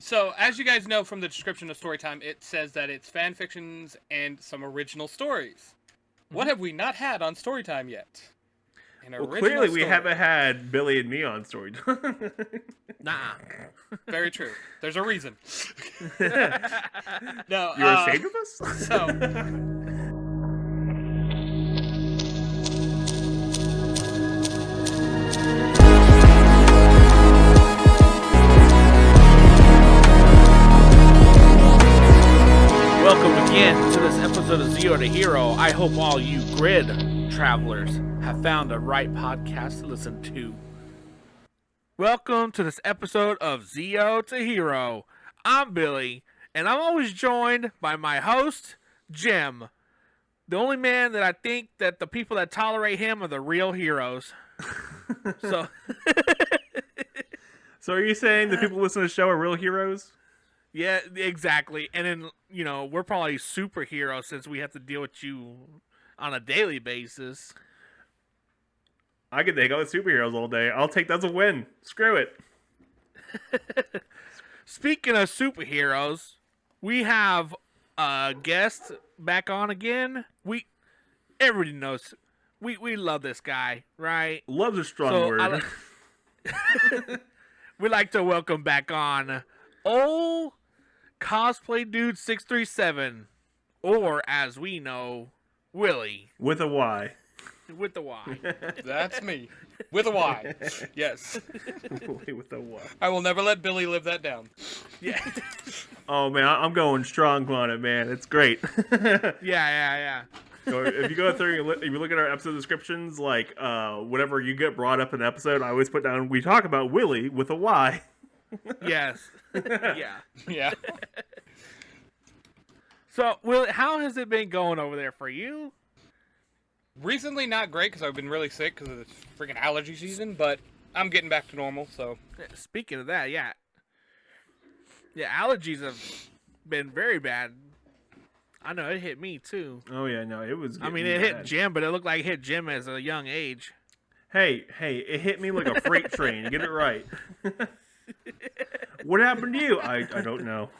So, as you guys know from the description of Storytime, it says that it's fan fictions and some original stories. What have we not had on Storytime yet? Well, clearly we haven't had Billy and me on Storytime. Nah. Very true. There's a reason. No, You're ashamed of us? So, Welcome again to this episode of Zero to Hero. I hope all you grid travelers have found the right podcast to listen to. Welcome to this episode of Zero to Hero. I'm Billy, and I'm always joined by my host, Jim. The only man that I think that the people that tolerate him are the real heroes. So, So are you saying the people listening to the show are real heroes? yeah, exactly. And then, we're probably superheroes since we have to deal with you on a daily basis. I could hang out with superheroes all day. I'll take that as a win. Screw it. Speaking of superheroes, we have a guest back on again. Everybody knows we love this guy, right? Love's a strong word. We'd like to welcome back on old cosplay dude 637, or as we know, Willie With a Y. with the Y. that's me. With a Y. Yes. With a Y. I will never let Billy live that down. Yeah, Oh, man, I'm going strong on it, man. It's great. yeah. So if you go through, if you look at our episode descriptions, like whenever you get brought up in an episode, I always put down, we talk about Willie with a Y. Yes. Yeah. Yeah. So, Will, how has it been going over there for you? Recently, not great because I've been really sick because of the freaking allergy season, but I'm getting back to normal, so. Speaking of that, yeah, allergies have been very bad. I know it hit me too. Oh, yeah, no, it was I mean, getting it hit bad. Jim, but it looked like it hit Jim at a young age. Hey, it hit me like a freight train. Get it right. What happened to you? I don't know.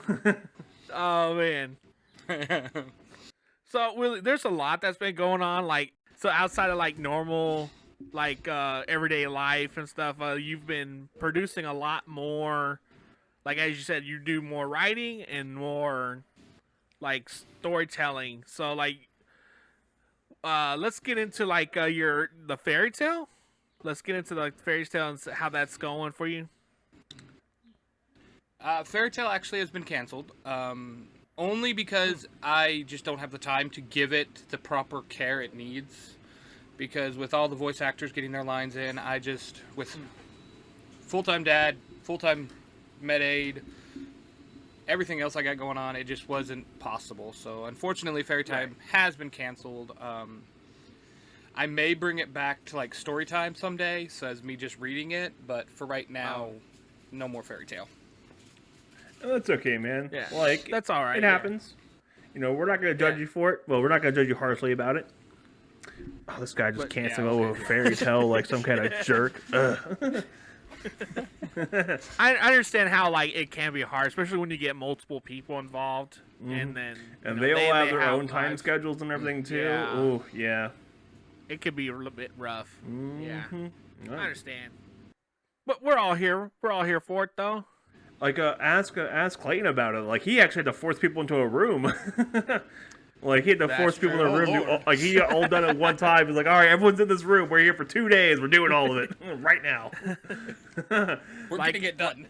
Oh man. So, Willie, there's a lot that's been going on. So outside of normal, everyday life and stuff, you've been producing a lot more. Like as you said, you do more writing and more storytelling. So let's get into the fairy tale. Let's get into the fairy tale and how that's going for you. Fairy Tale actually has been canceled. Only because I just don't have the time to give it the proper care it needs. Because with all the voice actors getting their lines in, with full-time dad, full-time med aid, everything else I got going on, it just wasn't possible. So unfortunately, Fairy Time has been canceled. I may bring it back to Storytime someday, so as me just reading it, but for right now, no more Fairy Tale. That's okay, man. Yeah, that's all right. It happens. We're not going to judge you for it. Well, we're not going to judge you harshly about it. Oh, this guy just canceling over a fairy tale like some kind of jerk. I understand how it can be hard, especially when you get multiple people involved, and then they all have their own time schedules and everything too. Yeah. Oh, yeah. It could be a little bit rough. Yeah, Oh. I understand. But we're all here. We're all here for it, though. Ask Clayton about it. He actually had to force people into a room. He had to force people in a room. He got all done at one time. He's like, all right, everyone's in this room. We're here for 2 days. We're doing all of it right now. We're getting it done.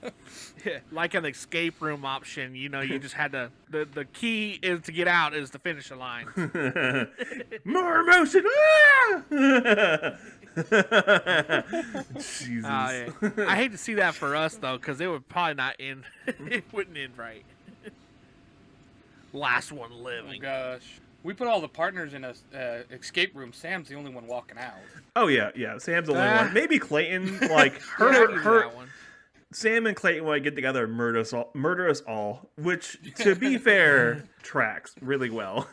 Like an escape room option, you just had to. The key is to get out is to finish the line. More emotion. Jesus. Yeah. I hate to see that for us though, because it would probably not end. It wouldn't end right. Last one living. Oh gosh. We put all the partners in a escape room. Sam's the only one walking out. Oh yeah. Sam's the only one. Maybe Clayton, Sam and Clayton want to get together and murder us all. Which, to be fair, tracks really well.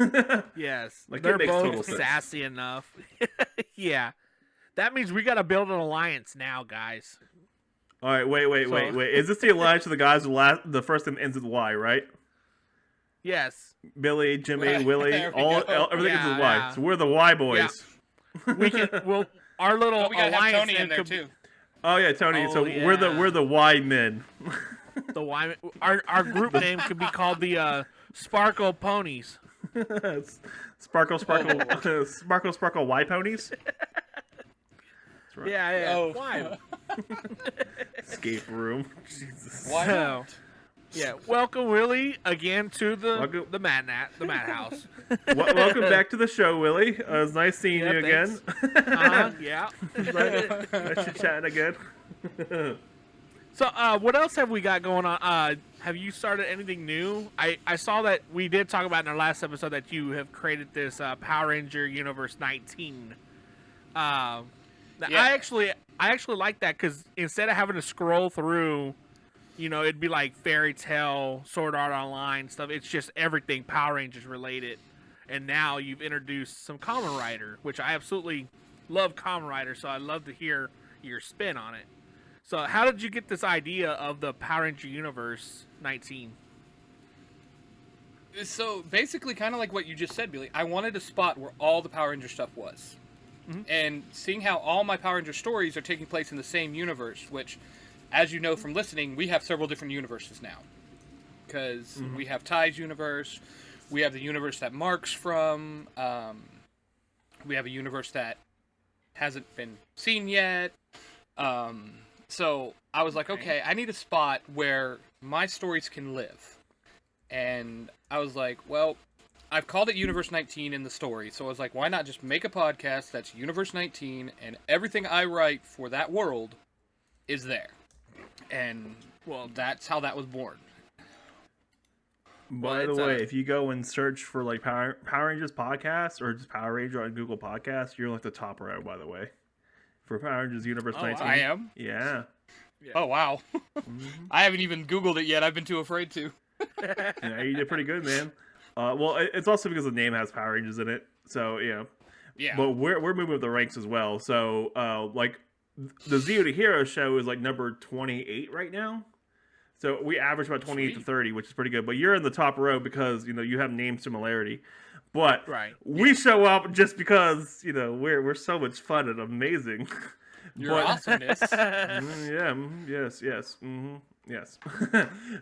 Yes, it they're makes total both sense. sassy enough. Yeah, that means we got to build an alliance now, guys. All right, wait. Is this the alliance of the guys the first name ends with Y, right? Yes. Billy, Jimmy, Right, Willie, there we all go. everything ends with Y. Yeah. So we're the Y boys. We can. Well, our little Oh, we gotta have alliance Tony in name there could- too. Oh yeah, Tony. Oh, so yeah. we're the Y men. The Y. Our group name could be called the Sparkle Ponies. Sparkle, sparkle, Y ponies. That's right. Yeah. Oh. Why? Escape room. Jesus. Why So, not? yeah. Welcome, Willie, again to Welcome. the Madhouse. Welcome back to the show, Willie. It's nice seeing Yeah, you again. Yeah. Nice to chat again. So, what else have we got going on? Have you started anything new? I saw that we did talk about in our last episode that you have created this Power Ranger Universe 19. Yeah. I actually like that because instead of having to scroll through, it'd be like Fairy Tale, Sword Art Online stuff. It's just everything Power Rangers related. And now you've introduced some Kamen Rider, which I absolutely love Kamen Rider, so I'd love to hear your spin on it. So how did you get this idea of the Power Ranger Universe 19? So basically, kind of like what you just said, Billy. I wanted a spot where all the Power Ranger stuff was. Mhm. And seeing how all my Power Ranger stories are taking place in the same universe, which, as you know from listening, we have several different universes now. Because we have Ty's universe, we have the universe that Mark's from, we have a universe that hasn't been seen yet. So I was like, okay, I need a spot where my stories can live. And I was like, well, I've called it Universe 19 in the story, so I was like, why not just make a podcast that's Universe 19, and everything I write for that world is there. And, well, that's how that was born. By the way, if you go and search for like Power Rangers podcast or just Power Ranger on Google Podcasts, you're like the top row, by the way. For Power Rangers Universe 19. I am? Yeah. Oh, wow. I haven't even Googled it yet. I've been too afraid to. Yeah, you did pretty good, man. Well, it's also because the name has Power Rangers in it, so yeah. Yeah. But we're moving up the ranks as well. So like the Zero to Hero show is like number 28 right now. So we average about 28 to 30, which is pretty good. But you're in the top row because you have name similarity. But we show up just because we're so much fun and amazing. Your awesomeness. Yes.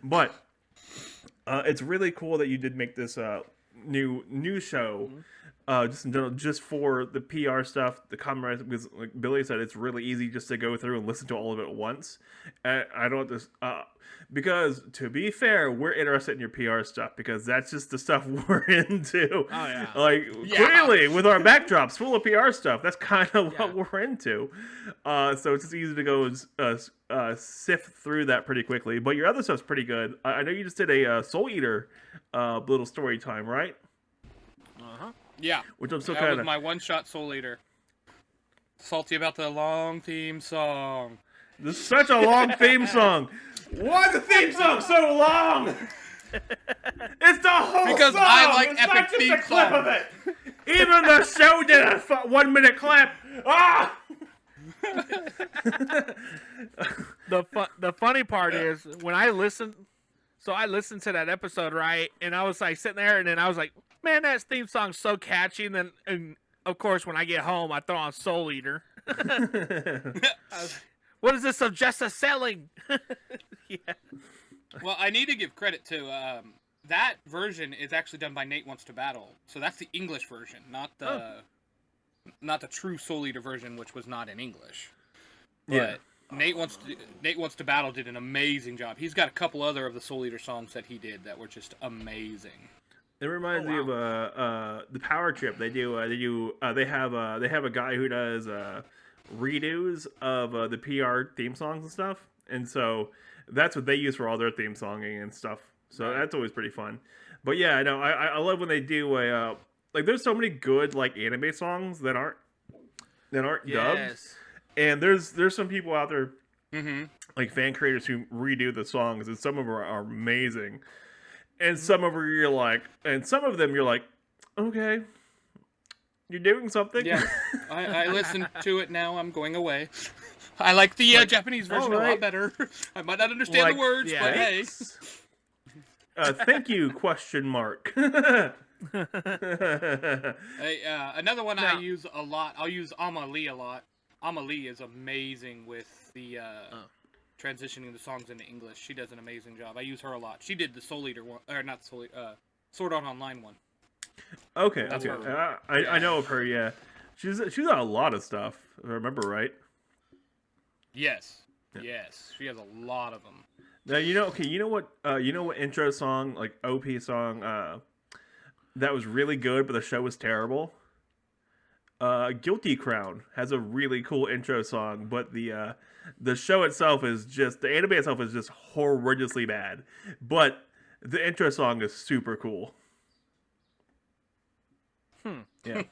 But it's really cool that you did make this new show. Just in general, just for the PR stuff, the commentary, because like Billy said, it's really easy just to go through and listen to all of it at once. I don't just because to be fair, we're interested in your PR stuff because that's just the stuff we're into. Oh yeah, clearly with our backdrops full of PR stuff, that's kind of what we're into. So it's just easy to go sift through that pretty quickly. But your other stuff's pretty good. I know you just did a Soul Eater little story time, right? Yeah, which I'm still that was my one-shot Soul Eater. Salty about the long theme song. This is such a long theme song. Why is the theme song so long? It's the whole because song. I like it's epic not just theme a clip songs. of it. Even the show did a 1 minute clip. Ah! The funny part is when I listened. So I listened to that episode, right? And I was like sitting there, and then I was like, man, that theme song's so catchy. And of course, when I get home, I throw on Soul Eater. What is this of just a selling? Yeah. Well, I need to give credit to that version is actually done by Nate Wants to Battle. So that's the English version, not the true Soul Eater version, which was not in English. But Yeah. Nate Wants to Battle did an amazing job. He's got a couple other of the Soul Eater songs that he did that were just amazing. It reminds me of the Power Trip. They have a guy who does redos of the PR theme songs and stuff, and so that's what they use for all their theme songing and stuff. So that's always pretty fun. But yeah, I know I love when they do a like. There's so many good like anime songs that aren't dubbed, and there's some people out there like fan creators who redo the songs, and some of them are amazing. And some of them you're like, okay, you're doing something. Yeah, I listened to it now. I'm going away. I like the Japanese version a alright. lot better. I might not understand the words, but hey. Thank you, question mark. Another one I use a lot. I'll use Amalie a lot. Amalie is amazing with the transitioning the songs into English. She does an amazing job. I use her a lot. She did the Soul Eater one, or not Soul Eater, Sword Art Online one. Okay, That's okay. her. I know of her. Yeah, she's on a lot of stuff. If I remember right. Yes, yes, she has a lot of them. Now you know. Okay, you know what intro song, like OP song, that was really good, but the show was terrible. Guilty Crown has a really cool intro song, but the show itself is just, the anime itself is just horrendously bad. But the intro song is super cool. Yeah.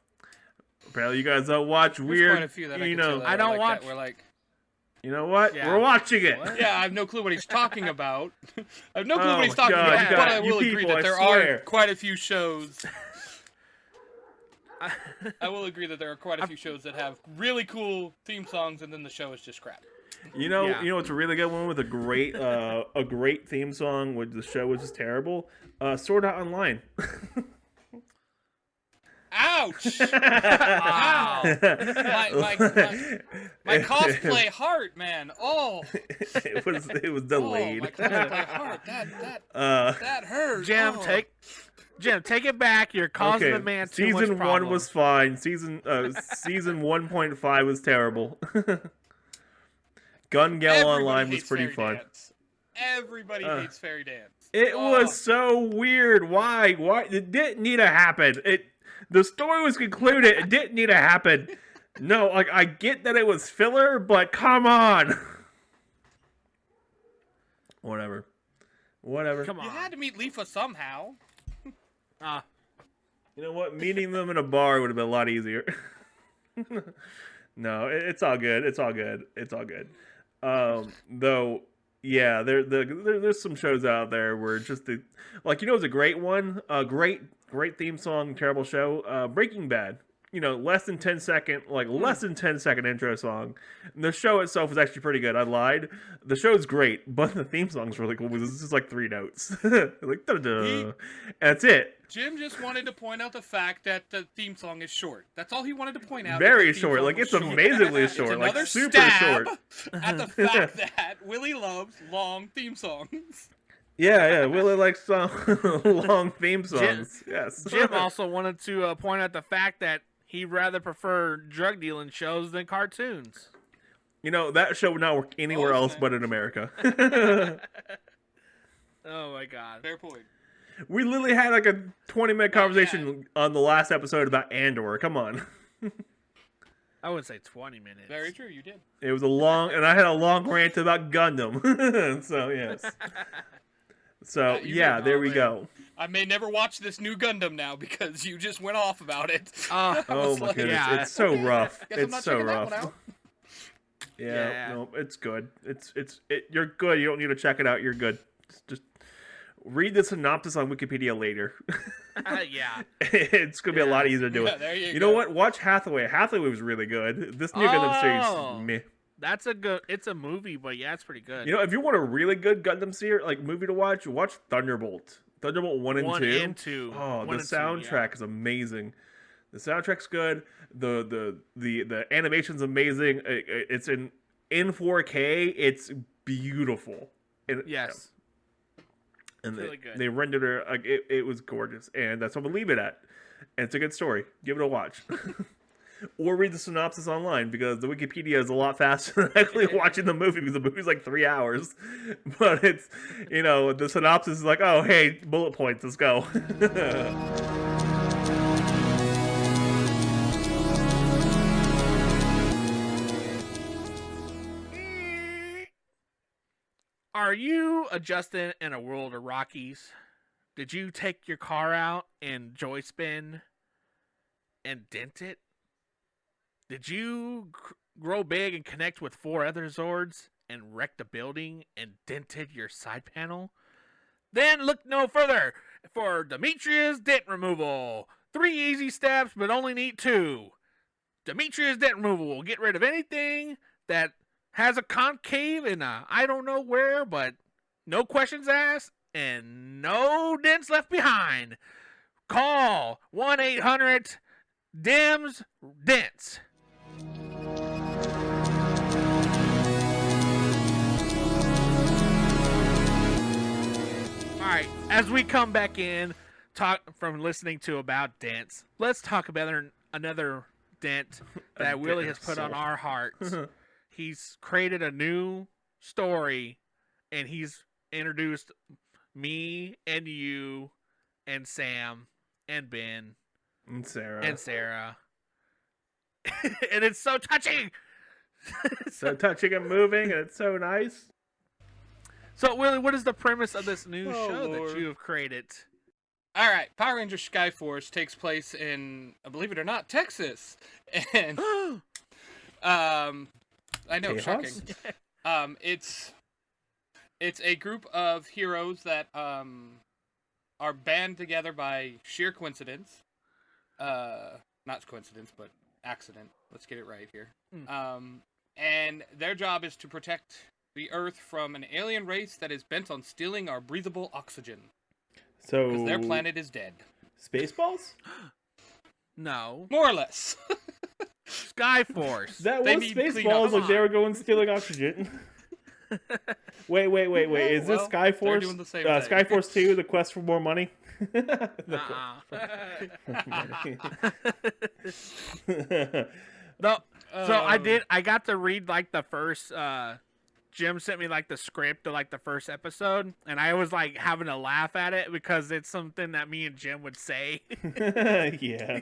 Apparently, you guys don't watch There's weird. quite a few that you know, I don't watch. We're like, you know what? Yeah. We're watching it. yeah, I have no clue what he's talking about. I have no clue Oh what he's my talking God, about, you but got- I you will agree people, that I there swear. are quite a few shows. I will agree that there are quite a few shows that have really cool theme songs, and then the show is just crap. You know, Yeah. you know, it's a really good one with a great theme song. With the show was just terrible. Sword Art Online. Ouch! Ow! My cosplay heart, man. Oh, it was oh, delayed. my cosplay heart. That hurt. Jim, oh. take it back. You're causing the man too much Season 1 problems. was fine. Season 1.5 was terrible. Gun Gale Everybody Online was hates pretty Fairy fun. Dance. Everybody hates Fairy Dance. It was so weird. Why? It didn't need to happen. The story was concluded. It didn't need to happen. No, like, I get that it was filler, but come on. Whatever. Come on. You had to meet Leafa somehow. You know what? Meeting them in a bar would have been a lot easier. No, it's all good. It's all good. Though, yeah, there's some shows out there where just it was a great one, great theme song, terrible show. Breaking Bad. Less than 10 second intro song. And the show itself was actually pretty good. I lied. The show's great, but the theme song's really cool. It's just like 3 notes. Like, da-da-da. That's it. Jim just wanted to point out the fact that the theme song is short. That's all he wanted to point out. Very that the theme short. song Like, was it's amazingly short. It's Like, another super stab short. at the fact that Willie loves long theme songs. Yeah. Willie likes long theme songs. Yes. Jim also wanted to point out the fact that he'd rather prefer drug dealing shows than cartoons. That show would not work anywhere else but in America. Oh my God. Fair point. We literally had like a 20-minute conversation on the last episode about Andor. Come on. I wouldn't say 20 minutes. Very true, you did. It was and I had a long rant about Gundam. So, yes. So, yeah, there we go. I may never watch this new Gundam now because you just went off about it. Oh my goodness, yeah. it's so rough. Guess I'm It's not so checking that rough. one out. Yeah, no, it's good. You're good. You don't need to check it out. You're good. Just read the synopsis on Wikipedia later. Yeah. It's gonna be a lot easier to do it. There you know go. what? Watch Hathaway. Hathaway was really good. This new Gundam series, meh. That's it's a movie, but yeah, it's pretty good. If you want a really good Gundam series, like movie to watch Thunderbolt. Thunderbolt 1 and 2. 1 and 2. Oh, 1 the and 2, soundtrack is amazing. The soundtrack's good. The animation's amazing. It's in 4K. It's beautiful. Yes. And really good. they rendered her like it was gorgeous, and that's what I'm gonna leave it at. And it's a good story. Give it a watch. Or read the synopsis online, because the Wikipedia is a lot faster than actually watching the movie, because the movie's like 3 hours. But it's, the synopsis is like, oh, hey, bullet points, let's go. Are you adjusting in a world of Rockies? Did you take your car out and joy spin and dent it? Did you grow big and connect with 4 other Zords and wreck the building and dented your side panel? Then look no further for Demetrius Dent Removal. 3 easy steps, but only need 2. Demetrius Dent Removal will get rid of anything that has a concave and I don't know where, but no questions asked and no dents left behind. Call 1-800-DEMS-DENTS. All right, as we come back in, talk from listening to about dents, let's talk about another dent that Willie has put on our hearts. He's created a new story, and he's introduced me and you and Sam and Ben and Sarah. And it's so touching. So touching and moving, and it's so nice. So, Willie, what is the premise of this new show Lord. that you have created? All right, Power Rangers Skyforce takes place in, believe it or not, Texas, and I know, shocking. It's a group of heroes that are band together by sheer coincidence, not coincidence, but accident. Let's get it right here. And their job is to protect the Earth from an alien race that is bent on stealing our breathable oxygen. So because their planet is dead. Spaceballs? No. More or less. Skyforce. That They was need cleanup. Spaceballs, like Come they on. were going stealing oxygen. Wait. Is this well, Skyforce? they're doing the same thing. Skyforce 2, the quest for more money? No. So I got to read like the first Jim sent me like the script of like the first episode, and I was like having a laugh at it because it's something that me and Jim would say. Yeah.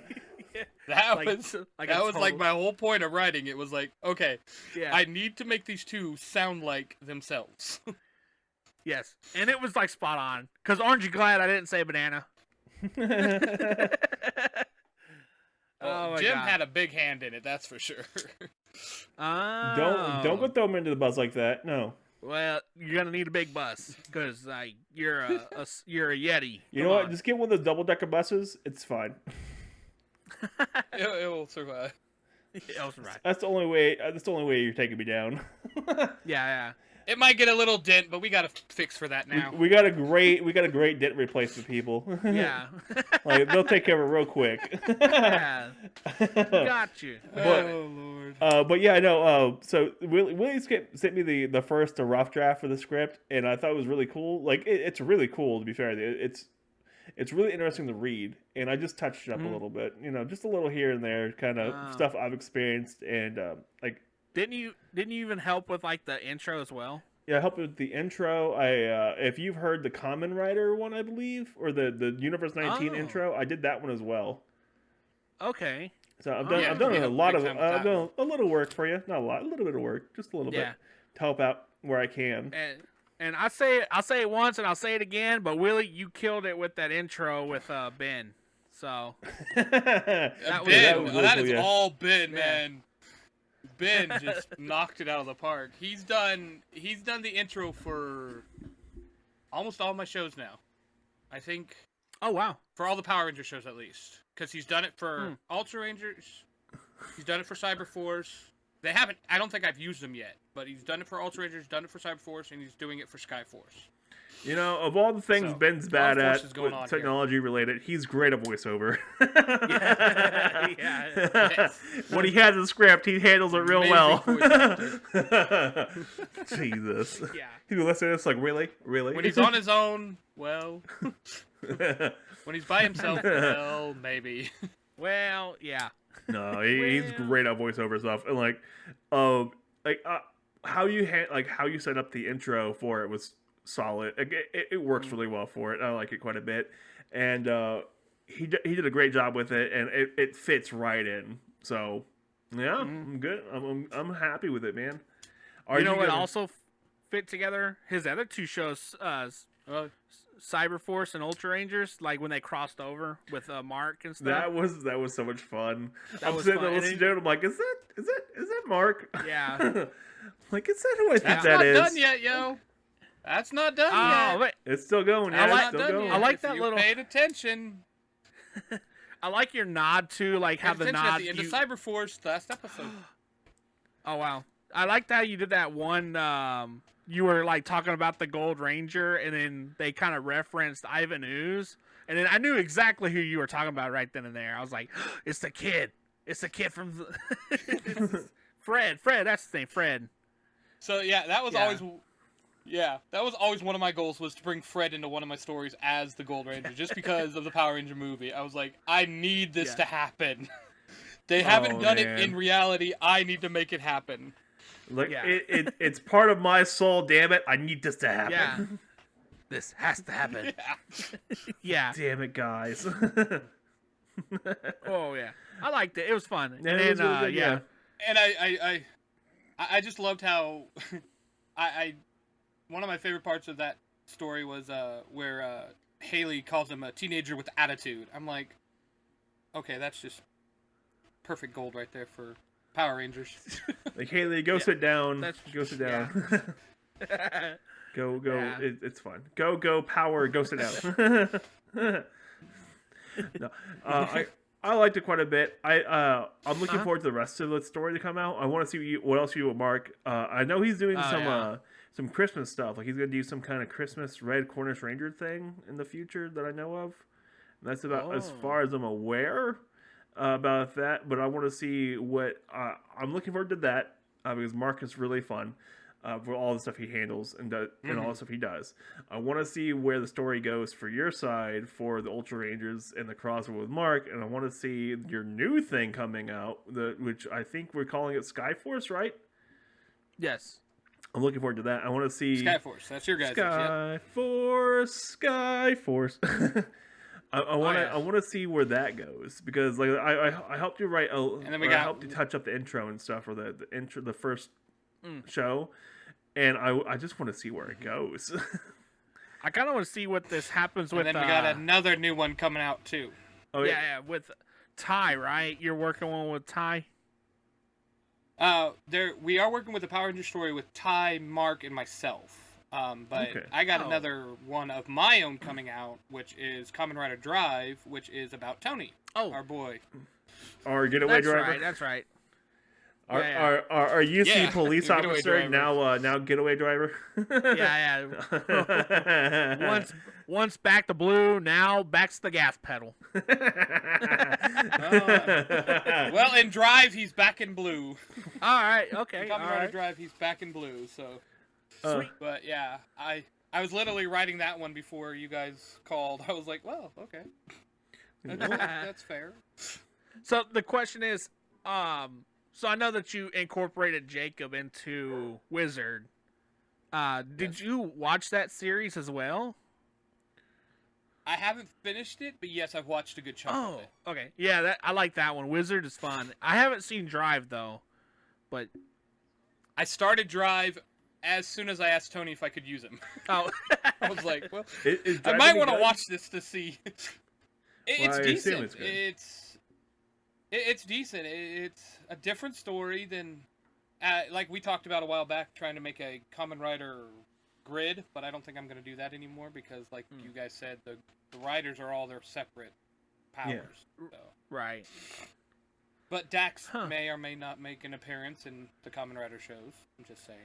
That Like- was like that a was like total- my whole point of writing. It was like, okay, Yeah. I need to make these two sound like themselves. Yes. And it was like spot on. Cause aren't you glad I didn't say banana? Oh my Jim God. had a big hand in it, that's for sure. Oh. Don't go throw him into the bus like that. No. Well, you're gonna need a big bus because like you're a Yeti. You know what? Just get one of those double-decker buses. It's fine. it will survive. Else right. That's the only way. That's the only way you're taking me down. Yeah. It might get a little dent, but we got to fix for that now. We got a great dent replacement, people. Yeah. Like they'll take care of it real quick. Yeah. Got you. Oh Lord. But yeah, no. So Willie sent me the first rough draft for the script, and I thought it was really cool. Like it's really cool, to be fair. It's really interesting to read, and I just touched it up a little bit. You know, just a little here and there, kind of stuff I've experienced, and like. Didn't you even help with like the intro as well? Yeah, I helped with the intro. If you've heard the Common Rider one, I believe, or the Universe 19 intro, I did that one as well. Okay. So I've done yeah, I've done we a have lot big of time with that done a little work for you, not a lot, a little bit of work, just a little bit to help out where I can. And I'll say it once and I'll say it again, but Willie, you killed it with that intro with Ben. So that Ben, really that cool, is yeah. all Ben, man. Ben just knocked it out of the park. He's done the intro for almost all my shows now. I think oh wow. for all the Power Ranger shows at least, because he's done it for Ultra Rangers. He's done it for Cyberforce. They haven't. I don't think I've used them yet, but he's done it for Ultra Rangers, done it for Cyberforce, and he's doing it for Skyforce. You know, of all the things So, Ben's a lot bad of at forces going with on technology related, he's great at voiceover. Yeah. When he has a script, he handles it real Amazing well. voice actor. Jesus. Yeah. He will listen to this like, really? When he's on his own, well. When he's by himself, well, maybe. Well, yeah. No, he's great at voiceover stuff, and how you set up the intro for it was solid. Like, it works really well for it. I like it quite a bit, and he did a great job with it, and it fits right in. So yeah, I'm good. I'm happy with it, man. You know what also fit together? His other two shows, Cyberforce and Ultra Rangers, like when they crossed over with Mark and stuff. That was so much fun. I'm was sitting fun. there listening to it. I'm like, is that Mark? Yeah. Like, is that who I think That's that not is? done yet, yo. That's not done yet. Wait. It's still going. That's Yeah, not it's still done going. yet. I like If that you little- paid attention. I like your nod too, like how Paid the attention nod. at the end of Cyberforce last episode. Oh wow. I liked how you did that one. You were like talking about the Gold Ranger, and then they kind of referenced Ivan Ooze, and then I knew exactly who you were talking about right then and there. I was like, "It's the kid. It's the kid from Fred. Fred, that's his name, Fred." So yeah, that was always. Yeah, that was always one of my goals, was to bring Fred into one of my stories as the Gold Ranger, just because of the Power Ranger movie. I was like, I need this to happen. They haven't done it in reality. I need to make it happen. Like it's part of my soul. Damn it! I need this to happen. Yeah, this has to happen. Yeah. Damn it, guys. Oh yeah, I liked it. It was fun. And it then was really good, yeah. And I just loved how one of my favorite parts of that story was where Haley calls him a teenager with attitude. I'm like, okay, that's just perfect gold right there for Power Rangers. Like, Haley, go sit down. Go sit down. Go. Yeah. It's fun. Go, Power. Go sit down. No, I liked it quite a bit. I'm looking forward to the rest of the story to come out. I want to see what else you do with Mark. I know he's doing some Christmas stuff. Like, he's gonna do some kind of Christmas Red Cornish Ranger thing in the future that I know of. And that's about as far as I'm aware about that. But I want to see what I'm looking forward to that because Mark is really fun. For all the stuff he handles and all the stuff he does. I want to see where the story goes for your side for the Ultra Rangers and the crossover with Mark, and I want to see your new thing coming out, which I think we're calling it Skyforce, right? Yes. I'm looking forward to that. I want to see Skyforce. That's your guys' Skyforce. I want to see where that goes because like I helped you write I helped you touch up the intro and stuff, or the intro, the first show. And I just want to see where it goes. I kind of want to see what this happens with. And then we got another new one coming out too. Oh yeah, with Ty, right? You're working one with Ty. We are working with the Power Ranger story with Ty, Mark, and myself. But I got another one of my own coming out, which is Kamen Rider Drive, which is about Tony, our boy, our getaway driver. That's right. Our UC police officer now getaway driver. Yeah. Once back to blue, now back to the gas pedal. Well, in Drive, he's back in blue. All right, okay. Kamen Rider Drive, he's back in blue. So, sweet. But yeah, I was literally writing that one before you guys called. I was like, well, okay, that's fair. So the question is, so I know that you incorporated Jacob into Wizard. Did you watch that series as well? I haven't finished it, but yes, I've watched a good chunk of it. Okay. Yeah, I like that one. Wizard is fun. I haven't seen Drive, though. But I started Drive as soon as I asked Tony if I could use him. Oh. I was like, well, I might want to watch this to see. It's decent. It's decent. It's a different story than, like we talked about a while back, trying to make a Kamen Rider grid, but I don't think I'm going to do that anymore because, like you guys said, the riders are all their separate powers. Yeah. So. Right. But Dax may or may not make an appearance in the Kamen Rider shows. I'm just saying.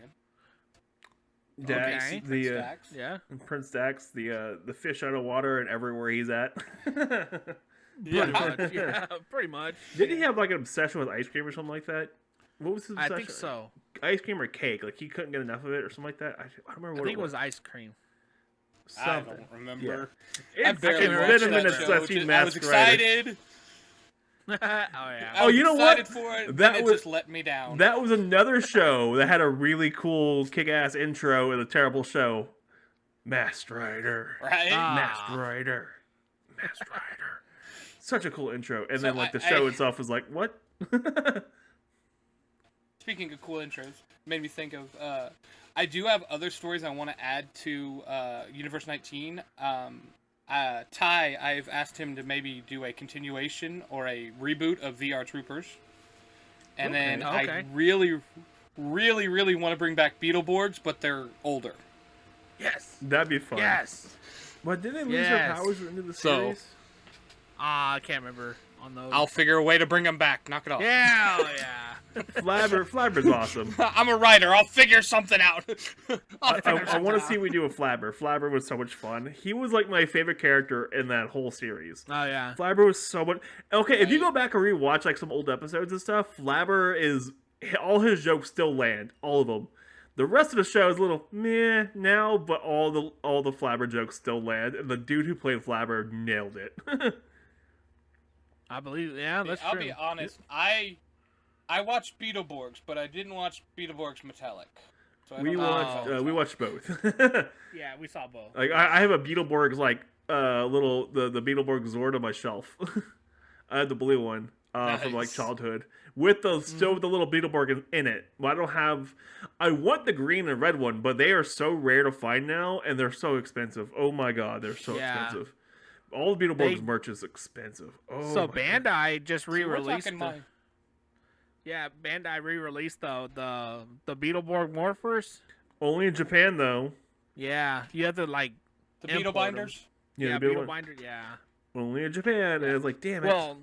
Dax, Prince Dax. Yeah. Prince Dax, the fish out of water and everywhere he's at. Pretty much. Did he have like an obsession with ice cream or something like that? What was his obsession? I think so. Ice cream or cake? Like he couldn't get enough of it or something like that? I don't remember what I think it was ice cream. Something. I don't remember. Yeah. It's been a minute since I was excited. Oh yeah. I was you know what? For it, that just let me down. That was another show that had a really cool kick-ass intro and a terrible show. Masked Rider. Right? Masked Rider. Such a cool intro. And then like the show itself was like, what? Speaking of cool intros, made me think of I do have other stories I want to add to Universe 19. Ty, I've asked him to maybe do a continuation or a reboot of VR Troopers. And then I really, really, really want to bring back Beetleborgs, but they're older. Yes. That'd be fun. Yes. But did they lose their powers into the series? I can't remember on those. I'll figure a way to bring them back. Knock it off. Yeah, Flabber's awesome. I'm a writer. I'll figure something out. I want to see we do a Flabber. Flabber was so much fun. He was like my favorite character in that whole series. Oh yeah. Flabber was so much. Okay, if you go back and rewatch like some old episodes and stuff, Flabber is all his jokes still land, all of them. The rest of the show is a little meh now, but all the Flabber jokes still land, and the dude who played Flabber nailed it. I believe, yeah, that's true. I'll be honest. I watched Beetleborgs, but I didn't watch Beetleborgs Metallic. So we watched both. Yeah, we saw both. Like I have a Beetleborgs like the Beetleborg Zord on my shelf. I have the blue one from like childhood with the still with the little Beetleborg in it. Well, I want the green and red one, but they are so rare to find now, and they're so expensive. Oh my god, they're so expensive. All the Beetleborgs merch is expensive. Oh, so Bandai just re-released. Bandai re-released the Beetleborg Morphers. Only in Japan though. Yeah, you have to like the Beetle Binders. Yeah, Beetle Binder. Yeah. Only in Japan, and it's like, damn it. Well,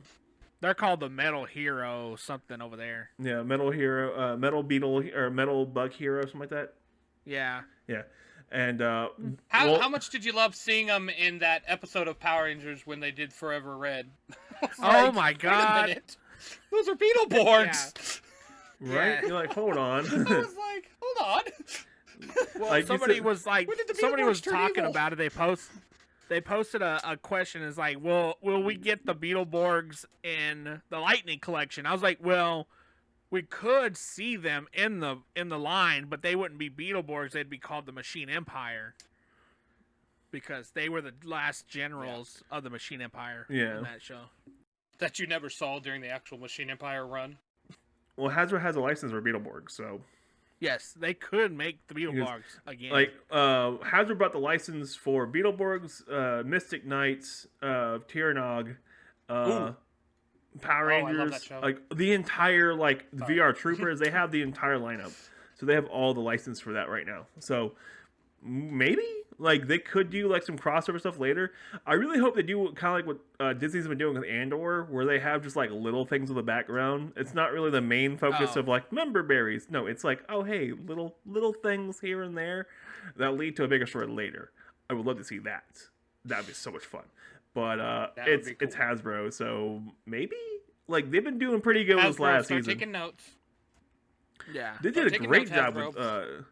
they're called the Metal Hero something over there. Yeah, Metal Hero, Metal Beetle or Metal Bug Hero, something like that. Yeah. Yeah. And how much did you love seeing them in that episode of Power Rangers when they did Forever Red? Oh my god! Wait a minute. Those are Beetleborgs, yeah. Right? Yeah. You're like, hold on. I was like, hold on. Well, like somebody was talking about it. They posted a question. Is like, will we get the Beetleborgs in the Lightning Collection? I was like, well, we could see them in the line, but they wouldn't be Beetleborgs. They'd be called the Machine Empire because they were the last generals of the Machine Empire in that show. That you never saw during the actual Machine Empire run. Well, Hasbro has a license for Beetleborgs, so yes, they could make the Beetleborgs again. Like Hasbro brought the license for Beetleborgs, Mystic Knights, Tyrannog, Power Rangers, like the entire VR Troopers. They have the entire lineup, so they have all the license for that right now. So maybe they could do some crossover stuff later. I really hope they do kind of like what Disney's been doing with Andor, where they have just little things in the background. It's not really the main focus of member berries. No, it's oh hey, little things here and there that lead to a bigger story later. I would love to see that. That'd be so much fun. But it's Hasbro, so maybe they've been doing pretty good this last season. Taking notes. Yeah, they did a great job with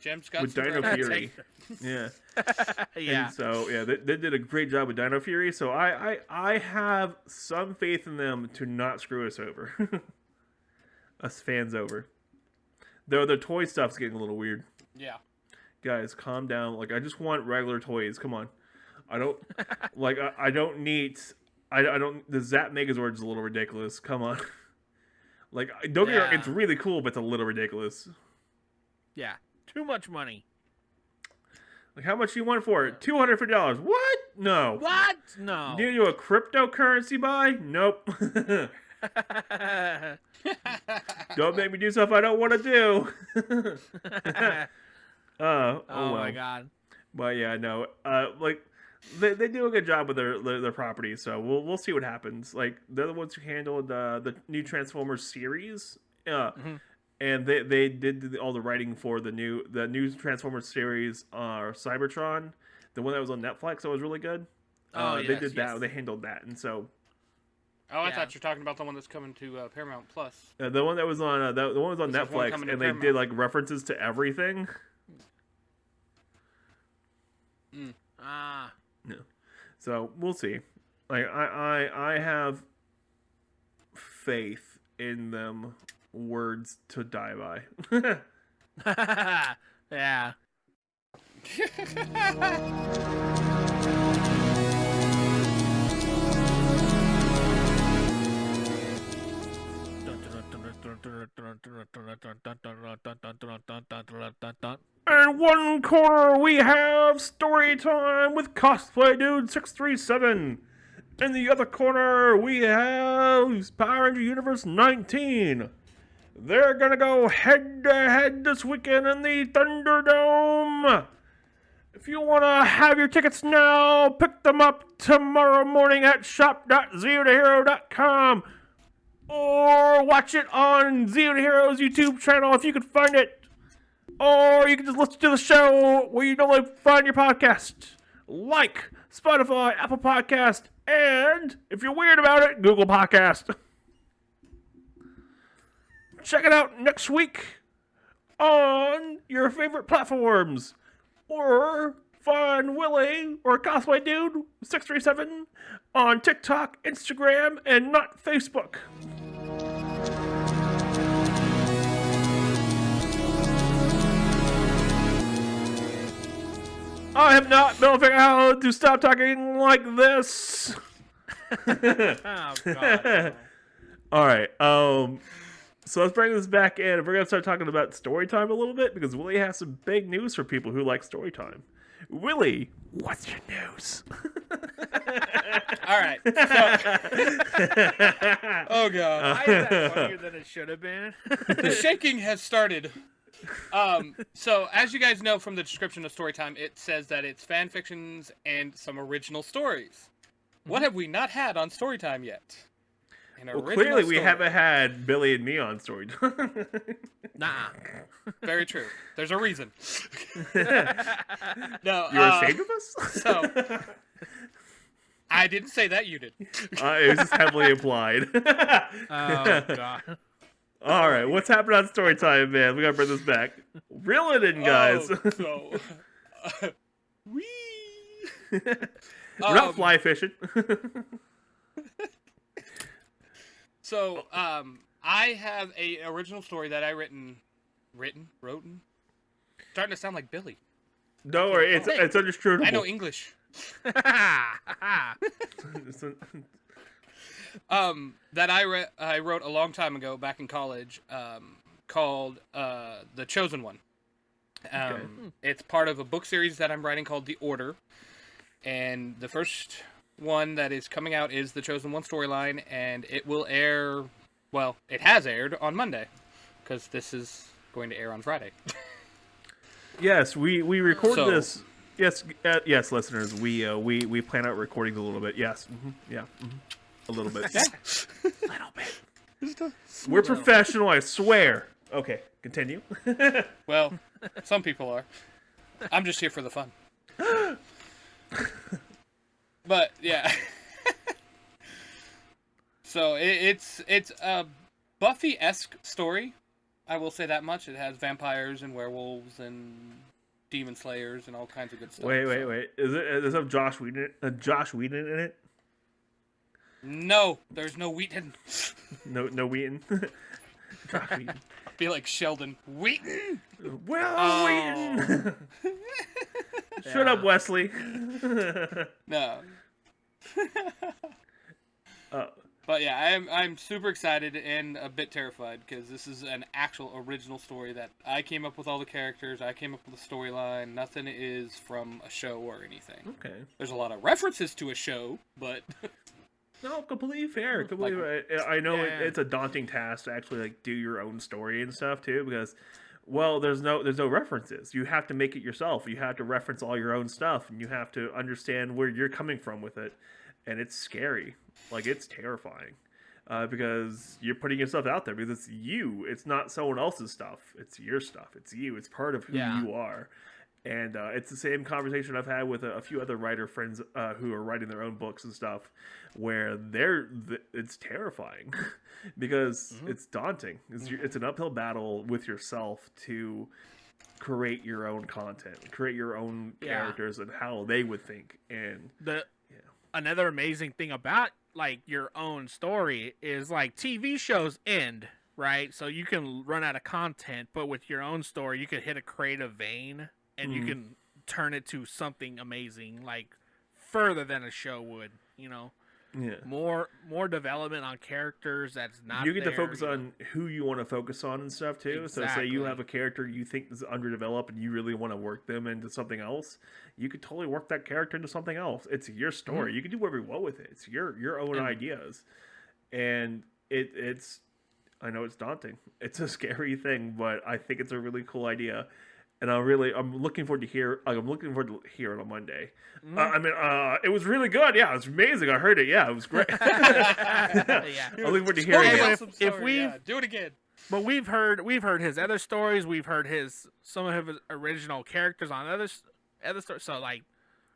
Dino Fury. Yeah, yeah. And so they did a great job with Dino Fury. So I have some faith in them to not screw us over, us fans over. Though the toy stuff's getting a little weird. Yeah, guys, calm down. I just want regular toys. Come on. I don't I don't need. The Zap Megazord is a little ridiculous. Come on. Don't get me wrong, it's really cool, but it's a little ridiculous. Yeah, too much money. How much do you want for it? $250. What? No. What? No. You do a cryptocurrency buy? Nope. Don't make me do stuff I don't want to do. Oh my god. But yeah, no. They do a good job with their property, so we'll see what happens. They're the ones who handled the new Transformers series, and they did all the writing for the new Transformers series, Cybertron, the one that was on Netflix. That was really good. They did that. They handled that, and so. Oh, I thought you were talking about the one that's coming to Paramount Plus. The one that was on the one was on Netflix, and they did references to everything. No. So we'll see. I have faith in them. Words to die by. Yeah. In one corner, we have story time with Cosplay Dude 637. In the other corner, we have Power Ranger Universe 19. They're gonna go head-to-head this weekend in the Thunderdome. If you want to have your tickets now, pick them up tomorrow morning at shop.zeotohero.com. or watch it on Zeo to Heroes YouTube channel if you can find it. Or you can just listen to the show where you normally find your podcast, like Spotify, Apple Podcast, and if you're weird about it, Google Podcast. Check it out next week on your favorite platforms, or find Willie or Cosplay Dude 637 on TikTok, Instagram, and not Facebook. I have not been able to figure out how to stop talking like this. Oh, God. All right. So let's bring this back in. We're gonna start talking about story time a little bit because Willie has some big news for people who like story time. Willie, what's your news? All right. So... oh god. Why is that funnier than it should have been? The shaking has started. So as you guys know from the description of Storytime, it says that it's fan fictions and some original stories. What have we not had on Storytime yet? Well, clearly we haven't had Billy and me on Storytime. Nah. Very true. There's a reason. No, You're ashamed of us? So I didn't say that, you did. It was just heavily implied. Oh, God. All right, what's happening on Storytime, man? We gotta bring this back. Reel it in, guys. Wee. We're not fly fishing. So, I have a original story that I wrote. Starting to sound like Billy. Don't worry, it's understandable. I know English. That I wrote a long time ago back in college, called The Chosen One. Okay. It's part of a book series that I'm writing called The Order, and the first one that is coming out is the Chosen One storyline, and it will air. Well, it has aired on Monday, because this is going to air on Friday. Yes, we recorded this. Yes, yes, listeners, we plan out recording a little bit. Yes, a little bit. Yeah. Little bit. We're professional, I swear. Okay, continue. Well, some people are. I'm just here for the fun. But yeah. So it's a Buffy-esque story. I will say that much. It has vampires and werewolves and demon slayers and all kinds of good stuff. Wait. Does it have Josh Whedon in it? No, there's no Wheaton. No Wheaton. Josh Whedon. I feel like Sheldon. Wheaton. Wheaton. Shut up, Wesley. No. But yeah, I'm super excited and a bit terrified because this is an actual original story that I came up with all the characters. I came up with the storyline. Nothing is from a show or anything. Okay. There's a lot of references to a show, but no, completely fair. I know it's a daunting task to actually do your own story and stuff too, because there's no references. You have to make it yourself. You have to reference all your own stuff, and you have to understand where you're coming from with it. And it's scary. It's terrifying. Because you're putting yourself out there, because it's you. It's not someone else's stuff. It's your stuff. It's you. It's part of who you are. And it's the same conversation I've had with a few other writer friends who are writing their own books and stuff, where it's terrifying because it's daunting. It's an uphill battle with yourself to create your own content, create your own characters and how they would think. And another amazing thing about your own story is TV shows end, right? So you can run out of content, but with your own story, you can hit a creative vein and you can turn it to something amazing, further than a show would, Yeah. More development on characters that's not. You get to focus on who you want to focus on and stuff too. Exactly. So say you have a character you think is underdeveloped and you really want to work them into something else, you could totally work that character into something else. It's your story. You can do whatever you want with it. It's your own ideas. And it's I know it's daunting. It's a scary thing, but I think it's a really cool idea. and I'm looking forward to hear it on Monday. It was really good. Yeah, it was amazing. I heard it. Yeah, it was great. Yeah. I'm looking forward to hearing Totally it. awesome story, do it again. But we've heard his other stories. We've heard some of his original characters on other stories. So like,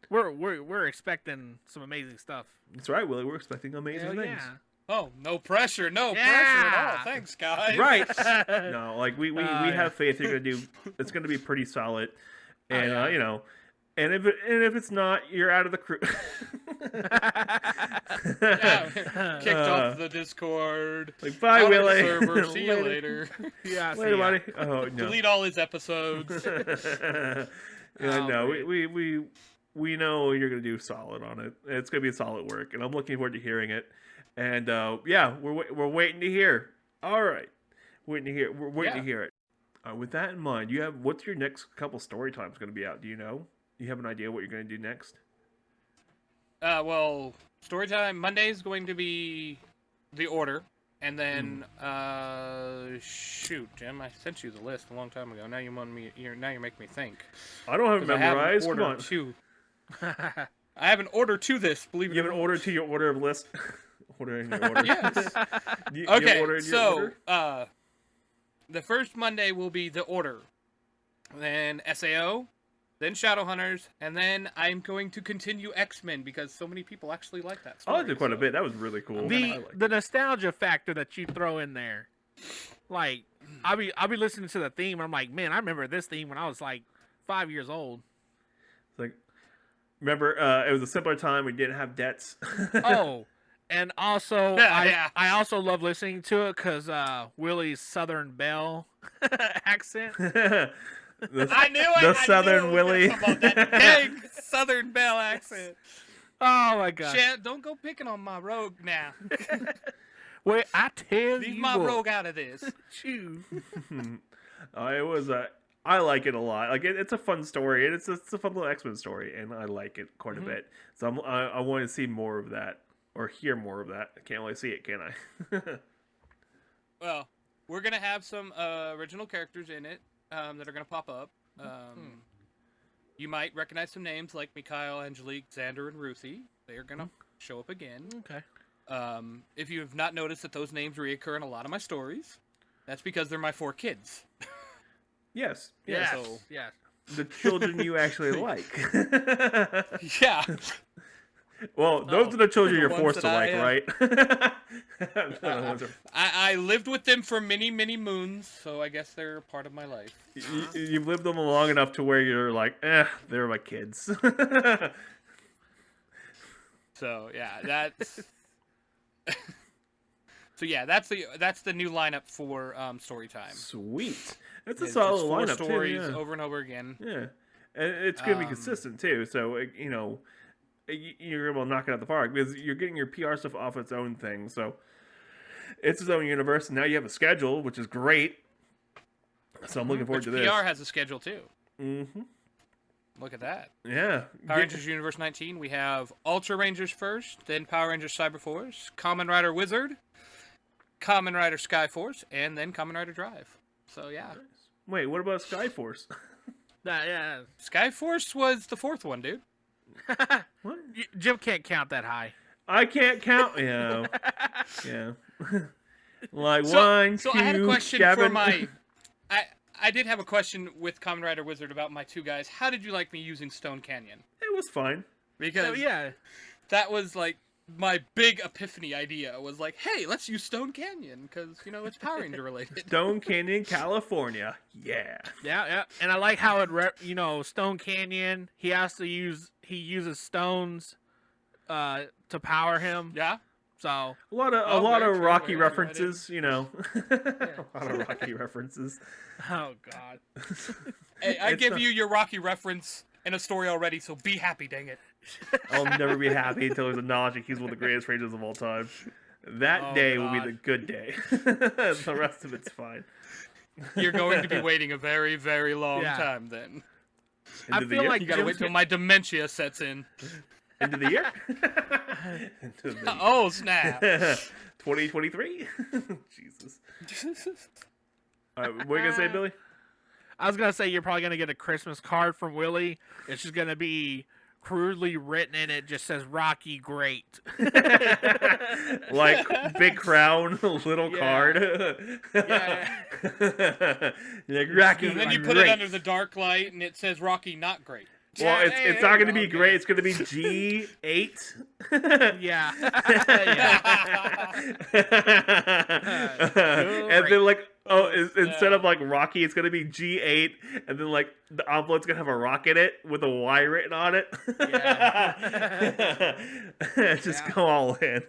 we're expecting some amazing stuff. That's right, Willie. We're expecting amazing things. Yeah. Oh, no pressure at all. Thanks, guys. Right. No, like we have faith you're gonna do. It's gonna be pretty solid, and and if it's not, you're out of the crew. Kicked off the Discord. Like, bye, Willie. Server. See you later. Yeah. Later, buddy. Oh no. Delete all his episodes. No, we know you're gonna do solid on it. It's gonna be solid work, and I'm looking forward to hearing it. And we're waiting to hear. All right, We're waiting to hear it. With that in mind, what's your next couple story times going to be out? Do you know? Do you have an idea what you're going to do next? Well, story time Monday is going to be The Order, and then shoot, Jim, I sent you the list a long time ago. Now you're making me think. I don't have it memorized. Come on. I have an order to this. Believe it. You have an order to your order of list. Order in your order. Yes. The first Monday will be The Order, then SAO, then Shadowhunters, and then I'm going to continue X-Men because so many people actually like that story. I liked it quite a bit. That was really cool. The nostalgia factor that you throw in there, like I'll be listening to the theme and I'm like, man, I remember this theme when I was like 5 years old. It's like, remember, it was a simpler time. We didn't have debts. Oh. And also, I also love listening to it because Willie's Southern Belle accent. I knew it! The Southern Willie. That big Southern Belle accent. Oh, my God. Chad, don't go picking on my rogue now. Wait, I tell you Leave my rogue out of this. Choose. It was I like it a lot. Like it's a fun story, and it's a fun little X-Men story, and I like it quite a bit. So I want to see more of that. Or hear more of that. I can't really see it, can I? Well, we're going to have some original characters in it that are going to pop up. You might recognize some names like Mikhail, Angelique, Xander, and Ruthie. They are going to show up again. Okay. If you have not noticed that those names reoccur in a lot of my stories, that's because they're my 4 kids. Yes. Yes. So, yes. The children you actually like. Yeah. Well, those are the children you're forced to like, right? I lived with them for many, many moons, so I guess they're part of my life. You've lived them long enough to where you're like, they're my kids. So yeah, that's that's the new lineup for story time. Sweet, that's a solid lineup too. Stories over and over again. Yeah, and it's gonna be consistent too. So you're able to knock it out of the park because you're getting your PR stuff off its own thing. So it's its own universe, and now you have a schedule, which is great. So I'm looking forward to this. PR has a schedule too. Mm-hmm. Look at that. Yeah. Power Rangers Universe 19. We have Ultra Rangers first, then Power Rangers Cyberforce, Kamen Rider Wizard, Kamen Rider Skyforce, and then Kamen Rider Drive. So yeah. Nice. Wait, what about Skyforce? Yeah. Skyforce was the 4th one, dude. What? Jim can't count that high. I can't count. Yeah. Yeah. Like So I had a question for my. I did have a question with Kamen Rider Wizard about my 2 guys. How did you like me using Stone Canyon? It was fine. Because that was like my big epiphany idea. Was like, hey, let's use Stone Canyon because it's Power Ranger related. Stone Canyon, California. Yeah. Yeah. And I like how it Stone Canyon. He uses stones to power him. Yeah. So a lot of Rocky references, A lot of Rocky references. Oh God. Hey, I give you your Rocky reference in a story already, so be happy, dang it. I'll never be happy until there's a knowledge that he's one of the greatest Rangers of all time. That day will be the good day. The rest of it's fine. You're going to be waiting a very, very long time then. I feel like you gotta wait till my dementia sets in. End of the year? Oh, snap. 2023? Jesus. What are you going to say, Billy? I was gonna say you're probably gonna get a Christmas card from Willie. It's just gonna be crudely written in it. Just says Rocky Great. Like big crown, little card. Yeah. Like Rocky. And then you put it under the dark light, and it says Rocky Not Great. Well, Yeah, it's not going to be great. It's going to be G8. Yeah. And then like, instead of like Rocky, it's going to be G8, and then like the envelope's going to have a rock in it with a Y written on it. Yeah. Just go all in.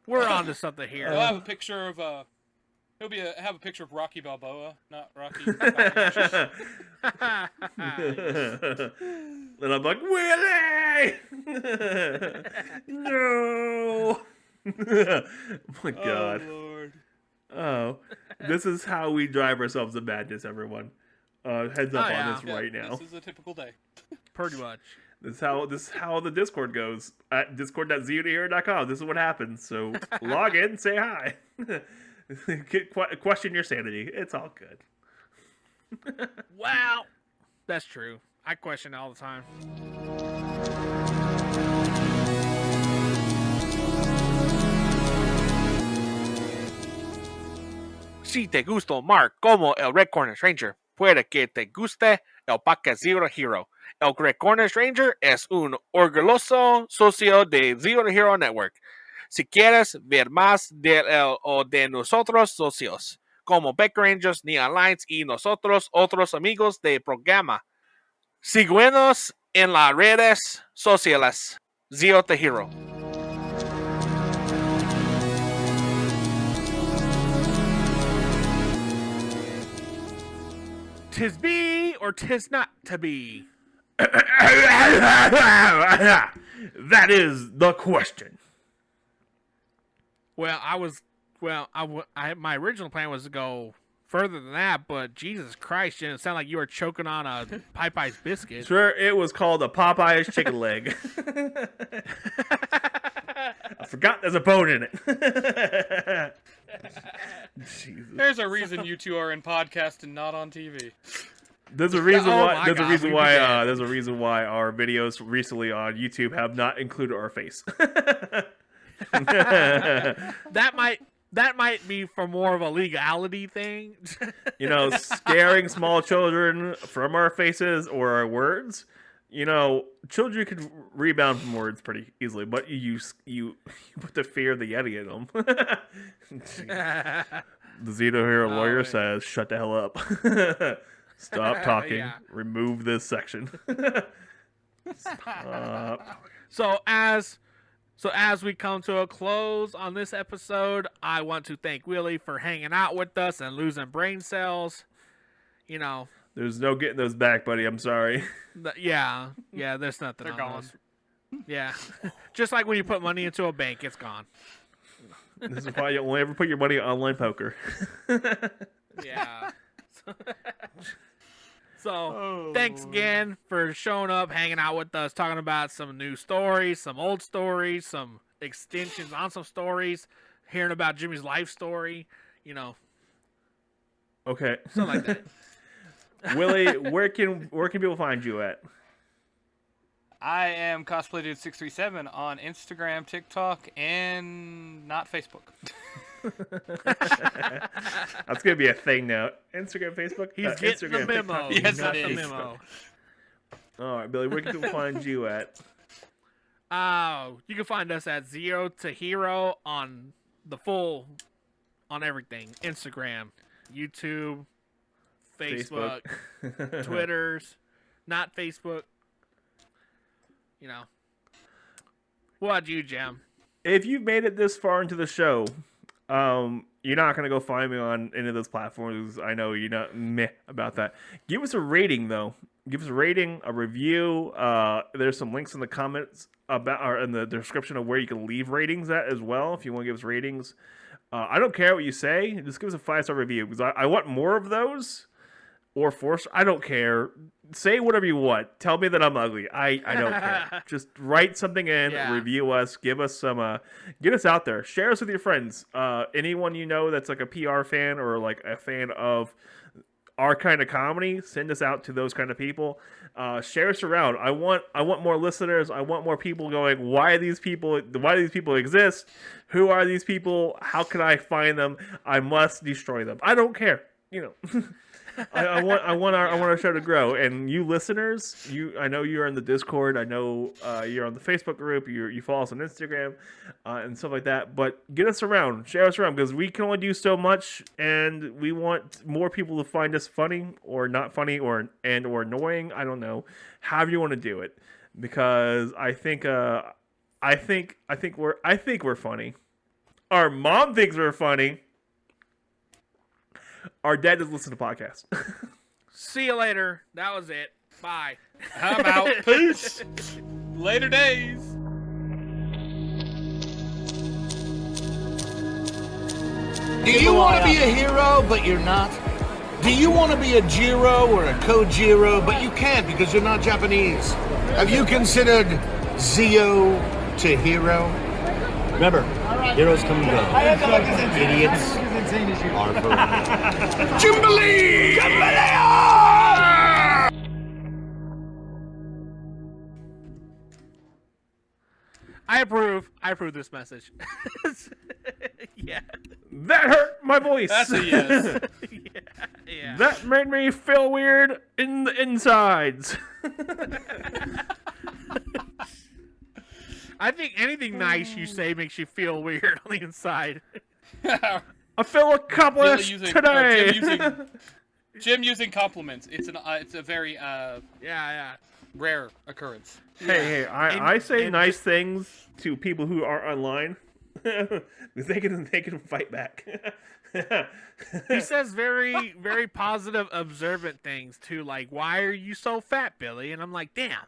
We're on to something here. He'll have a picture of have a picture of Rocky Balboa, not Rocky. Then I'm like, Willie! No! Oh my God. Oh, Lord. Oh, this is how we drive ourselves to madness, everyone. Heads up on this Yeah, right now. This is a typical day. Pretty much. This is how the Discord goes at discord.zeotohero.com. This is what happens. So log in, say hi, question your sanity. It's all good. Wow. That's true. I question it all the time. Si te gustó Mark como el Red Cornish Ranger, puede que te guste el Podcast Zero Hero. El Red Cornish Ranger es un orgulloso socio de Zero Hero Network. Si quieres ver más de él o de nosotros socios, como Beck Rangers, Neon Lights y nosotros otros amigos de programa, síguenos en las redes sociales. Zero the Hero. Tis be or tis not to be. That is the question. Well, my original plan was to go further than that, but Jesus Christ, it sounded like you were choking on a Popeye's biscuit. Sure, it was called a Popeye's chicken leg. I forgot there's a bone in it. Jesus. There's a reason you two are in podcast and not on TV. There's a reason why. There's God, a reason why our videos recently on YouTube have not included our face. That might be for more of a legality thing. You know, scaring small children from our faces or our words. You know, children can rebound from words pretty easily, but you put the fear of the Yeti in them. The Zito Hero lawyer says, "Shut the hell up. Stop talking. Yeah. Remove this section." Stop. So as we come to a close on this episode, I want to thank Willie for hanging out with us and losing brain cells. You know, There's no getting those back, buddy. I'm sorry. yeah, there's nothing. They're on gone. those. Yeah, just like when you put money into a bank, it's gone. This is why you only ever put your money on online poker. Yeah. So, thanks again for showing up, hanging out with us, talking about some new stories, some old stories, some extensions on some stories, hearing about Jimmy's life story, you know, Okay. something like that. Willie, where can people find you at? I am CosplayDude637 on Instagram, TikTok, and not Facebook. That's gonna be a thing now. Instagram, Facebook. He's getting Instagram, the memo. TikTok. Yes, He's got it the is. memo. All right, Billy. Where can people find you at? You can find us at Zero to Hero on everything. Instagram, YouTube, Facebook. Twitters, not Facebook. You know. What about you, Jam? If you've made it this far into the show, you're not gonna go find me on any of those platforms. I know you're not meh about that. Give us a rating though. Give us a rating, a review. There's some links in the comments or in the description of where you can leave ratings at as well. If you want to give us ratings, I don't care what you say. Just give us a 5-star review because I want more of those. Or 4-star. I don't care. Say whatever you want. Tell me that I'm ugly. I don't care. Just write something in, review us, give us some, get us out there. Share us with your friends. Anyone you know that's like a PR fan or like a fan of our kind of comedy, send us out to those kind of people. Share us around. I want more listeners. I want more people going, why do these people exist? Who are these people? How can I find them? I must destroy them. I don't care. I want our show to grow, and you listeners, I know you're in the Discord, I know you're on the Facebook group, you follow us on Instagram, and stuff like that. But get us around, share us around, because we can only do so much, and we want more people to find us funny or not funny or annoying. I don't know, however you want to do it, because I think we're funny. Our mom thinks we're funny. Our dad doesn't listen to podcasts. See you later. That was it. Bye. I'm out. Peace. Later days. Do you want to be a hero, but you're not? Do you want to be a Jiro or a Kojiro, but you can't because you're not Japanese? Have you considered Zeo to Hero? Remember, heroes come and go. Idiots are forever. Jimbalee! I approve this message. Yeah. That hurt my voice. That's a yes. Yeah. That made me feel weird in the insides. I think anything nice you say makes you feel weird on the inside. I feel accomplished today. Jim using compliments. It's a very rare occurrence. Hey, I say nice things to people who are online. they can fight back. He says very, very positive, observant things too, like, why are you so fat, Billy? And I'm like, damn.